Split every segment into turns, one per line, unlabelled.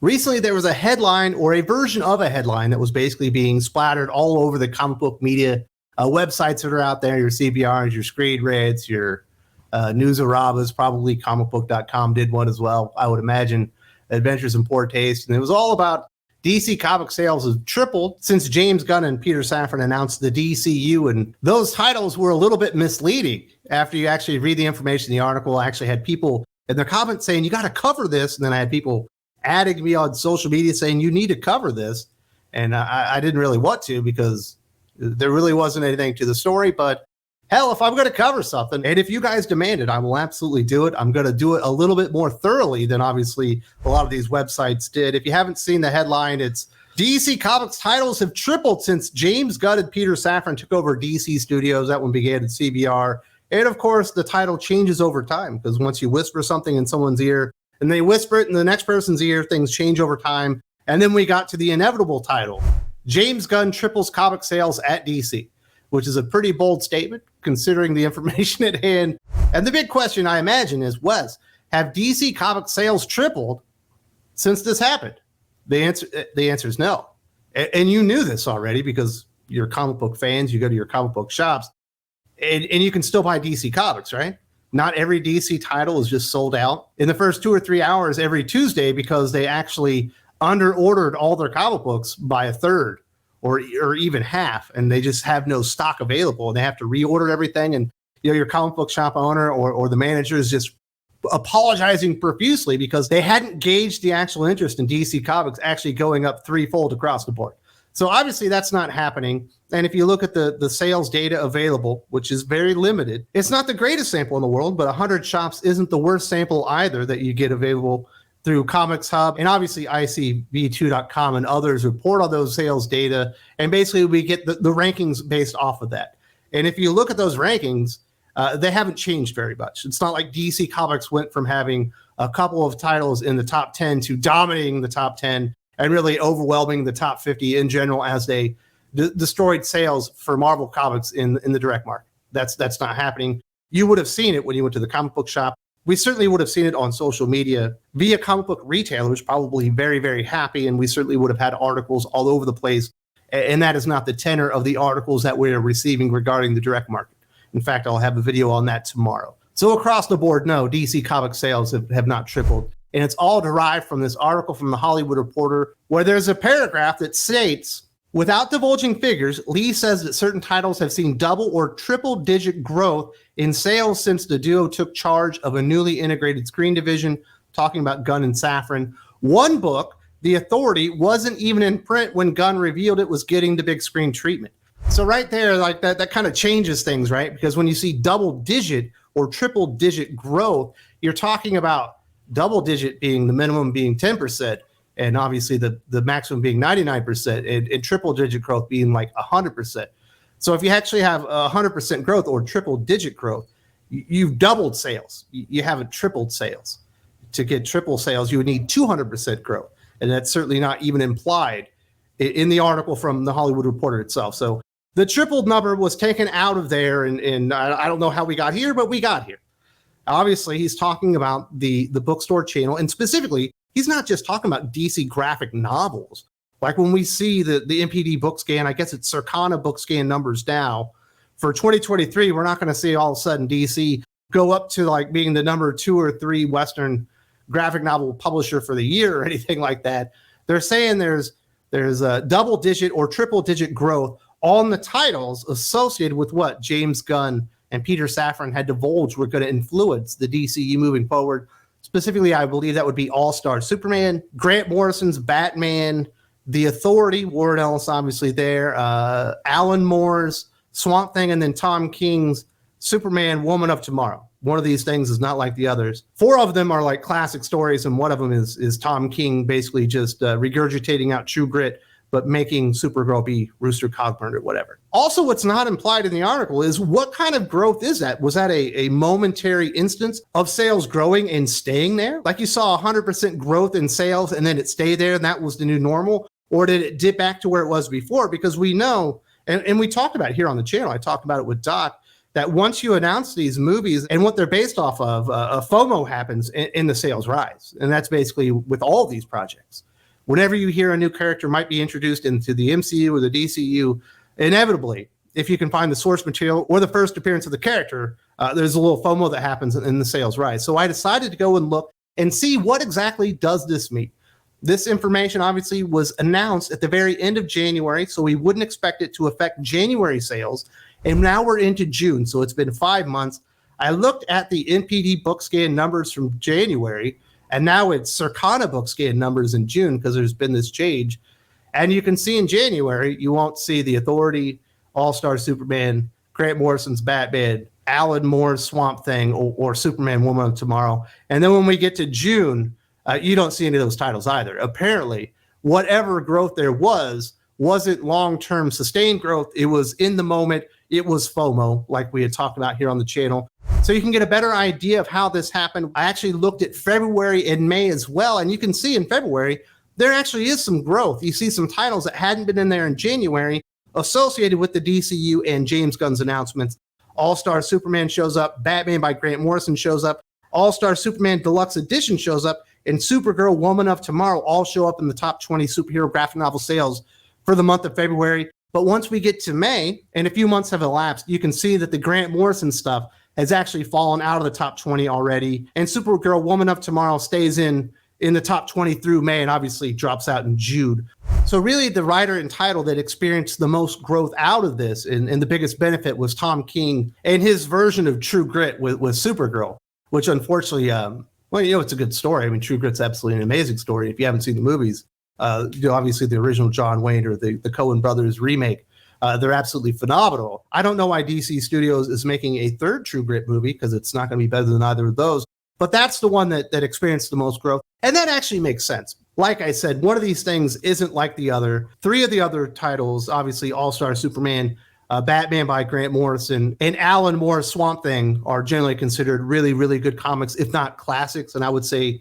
Recently, there was a headline or a version of a headline that was basically being splattered all over the comic book media websites that are out there, your CBRs, your Screen Reds, your Newsarabas, probably comicbook.com did one as well, I would imagine, Adventures in Poor Taste. And it was all about DC comic sales have tripled since James Gunn and Peter Safran announced the DCU. And those titles were a little bit misleading. After you actually read the information in the article, I actually had people in their comments saying, you got to cover this. And then I had people adding me on social media saying, you need to cover this. And I didn't really want to because there really wasn't anything to the story. But hell, if I'm going to cover something, and if you guys demand it, I will absolutely do it. I'm going to do it a little bit more thoroughly than obviously a lot of these websites did. If you haven't seen the headline, it's DC Comics titles have tripled since James Gunn and Peter Safran took over DC Studios. That one began at CBR. And of course, the title changes over time because once you whisper something in someone's ear and they whisper it in the next person's ear, things change over time. And then we got to the inevitable title. James Gunn triples comic sales at DC, which is a pretty bold statement considering the information at hand. And the big question I imagine is, Wes, have DC comic sales tripled since this happened? The answer is no. And you knew this already because you're comic book fans, you go to your comic book shops, and you can still buy DC comics, right? Not every DC title is just sold out in the first 2 or 3 hours every Tuesday because they actually under-ordered all their comic books by a third or even half, and they just have no stock available, and they have to reorder everything. And your comic book shop owner or the manager is just apologizing profusely because they hadn't gauged the actual interest in DC Comics actually going up threefold across the board. So obviously that's not happening. And if you look at the sales data available, which is very limited, it's not the greatest sample in the world, but 100 shops isn't the worst sample either that you get available through Comics Hub. And obviously ICV2.com and others report on those sales data. And basically we get the rankings based off of that. And if you look at those rankings, they haven't changed very much. It's not like DC Comics went from having a couple of titles in the top 10 to dominating the top 10 and really overwhelming the top 50 in general as they destroyed sales for Marvel Comics in the direct market. That's not happening. You would have seen it when you went to the comic book shop. We certainly would have seen it on social media via comic book retailers, probably very, very happy. And we certainly would have had articles all over the place. And that is not the tenor of the articles that we're receiving regarding the direct market. In fact, I'll have a video on that tomorrow. So across the board, no, DC comic sales have not tripled. And it's all derived from this article from the Hollywood Reporter, where there's a paragraph that states, without divulging figures, Lee says that certain titles have seen double or triple digit growth in sales since the duo took charge of a newly integrated screen division, talking about Gunn and Safran. One book, The Authority, wasn't even in print when Gunn revealed it was getting the big screen treatment. So right there, like that kind of changes things, right? Because when you see double digit or triple digit growth, you're talking about double digit being the minimum being 10%, and obviously the maximum being 99%, and triple digit growth being like 100%. So if you actually have 100% growth or triple digit growth, you've doubled sales. You haven't tripled sales. To get triple sales, you would need 200% growth. And that's certainly not even implied in the article from the Hollywood Reporter itself. So the tripled number was taken out of there, and I don't know how we got here, but we got here. Obviously, he's talking about the bookstore channel, and specifically, he's not just talking about DC graphic novels. Like when we see the MPD book scan, I guess it's Circana book scan numbers now. For 2023, we're not going to see all of a sudden DC go up to like being the number 2 or 3 Western graphic novel publisher for the year or anything like that. They're saying there's a double digit or triple digit growth on the titles associated with what James Gunn and Peter Safran had divulged were going to influence the DCU moving forward. Specifically, I believe that would be All-Star Superman, Grant Morrison's Batman, The Authority, Warren Ellis obviously there, Alan Moore's Swamp Thing, and then Tom King's Superman, Woman of Tomorrow. One of these things is not like the others. 4 of them are like classic stories, and one of them is Tom King basically just regurgitating out True Grit, but making Supergirl be Rooster Cogburn or whatever. Also, what's not implied in the article is what kind of growth is that? Was that a momentary instance of sales growing and staying there? Like you saw 100% growth in sales and then it stayed there and that was the new normal? Or did it dip back to where it was before? Because we know, and we talked about it here on the channel, I talked about it with Doc, that once you announce these movies and what they're based off of, a FOMO happens and the sales rise. And that's basically with all these projects. Whenever you hear a new character might be introduced into the MCU or the DCU, inevitably, if you can find the source material or the first appearance of the character, there's a little FOMO that happens and the sales rise. So I decided to go and look and see what exactly does this mean. This information obviously was announced at the very end of January, so we wouldn't expect it to affect January sales. And now we're into June, so it's been 5 months. I looked at the NPD book scan numbers from January, and now it's Circana book scan numbers in June because there's been this change. And you can see in January, you won't see The Authority, All-Star Superman, Grant Morrison's Batman, Alan Moore's Swamp Thing, or Superman Woman of Tomorrow. And then when we get to June, you don't see any of those titles either. Apparently, whatever growth there wasn't long-term sustained growth. It was in the moment. It was FOMO, like we had talked about here on the channel. So you can get a better idea of how this happened. I actually looked at February and May as well, and you can see in February, there actually is some growth. You see some titles that hadn't been in there in January associated with the DCU and James Gunn's announcements. All-Star Superman shows up, Batman by Grant Morrison shows up, All-Star Superman Deluxe Edition shows up, and Supergirl Woman of Tomorrow all show up in the top 20 superhero graphic novel sales for the month of February. But once we get to May, and a few months have elapsed, you can see that the Grant Morrison stuff has actually fallen out of the top 20 already. And Supergirl Woman of Tomorrow stays in the top 20 through May and obviously drops out in June. So really the writer and title that experienced the most growth out of this and the biggest benefit was Tom King and his version of True Grit with Supergirl, which unfortunately, well, you know, it's a good story. I mean, True Grit's absolutely an amazing story. If you haven't seen the movies, you know, obviously the original John Wayne or the Coen Brothers remake, they're absolutely phenomenal. I don't know why DC Studios is making a third True Grit movie because it's not going to be better than either of those. But that's the one that experienced the most growth. And that actually makes sense. Like I said, one of these things isn't like the other. Three of the other titles, obviously All-Star Superman, Batman by Grant Morrison, and Alan Moore's Swamp Thing are generally considered really, really good comics, if not classics. And I would say,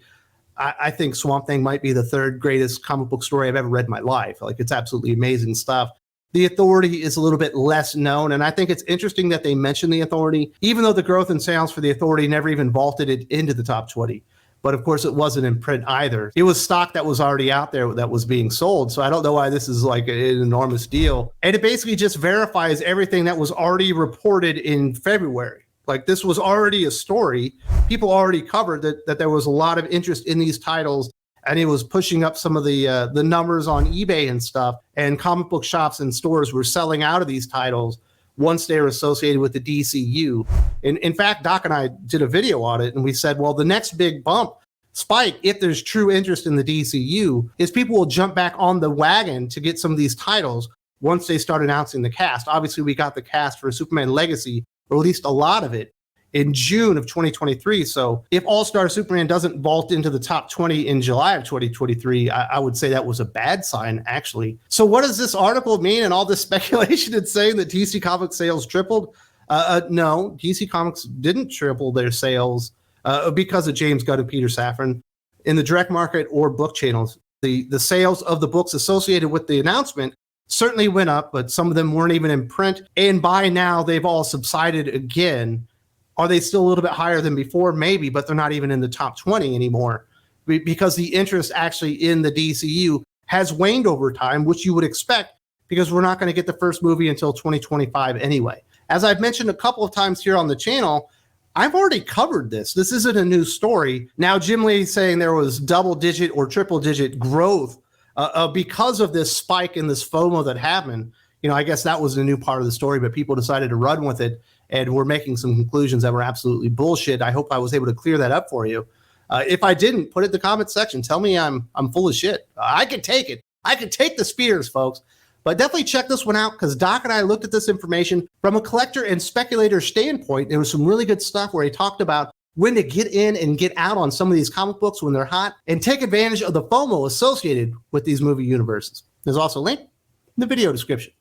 I think Swamp Thing might be the third greatest comic book story I've ever read in my life. Like, it's absolutely amazing stuff. The Authority is a little bit less known, and I think it's interesting that they mention The Authority, even though the growth in sales for The Authority never even vaulted it into the top 20. But of course, it wasn't in print either. It was stock that was already out there that was being sold. So I don't know why this is like an enormous deal. And it basically just verifies everything that was already reported in February. Like, this was already a story. People already covered that there was a lot of interest in these titles, and it was pushing up some of the numbers on eBay and stuff. And comic book shops and stores were selling out of these titles once they were associated with the DCU. In fact, Doc and I did a video on it, and we said, well, the next big bump spike, if there's true interest in the DCU, is people will jump back on the wagon to get some of these titles once they start announcing the cast. Obviously, we got the cast for Superman Legacy, or at least a lot of it, in June of 2023. So if All-Star Superman doesn't vault into the top 20 in July of 2023, I would say that was a bad sign, actually. So what does this article mean and all this speculation in saying that DC Comics sales tripled? No, DC Comics didn't triple their sales because of James Gunn and Peter Safran in the direct market or book channels. The sales of the books associated with the announcement certainly went up, but some of them weren't even in print. And by now, they've all subsided again. Are they still a little bit higher than before? Maybe, but they're not even in the top 20 anymore because the interest actually in the DCU has waned over time, which you would expect because we're not going to get the first movie until 2025 anyway. As I've mentioned a couple of times here on the channel, I've already covered this. This isn't a new story. Now, Jim Lee's saying there was double-digit or triple-digit growth because of this spike in this FOMO that happened. You know, I guess that was a new part of the story, but people decided to run with it, and we're making some conclusions that were absolutely bullshit. I hope I was able to clear that up for you. If I didn't, put it in the comment section. Tell me I'm full of shit. I can take it. I can take the spears, folks. But definitely check this one out because Doc and I looked at this information from a collector and speculator standpoint. There was some really good stuff where he talked about when to get in and get out on some of these comic books when they're hot and take advantage of the FOMO associated with these movie universes. There's also a link in the video description.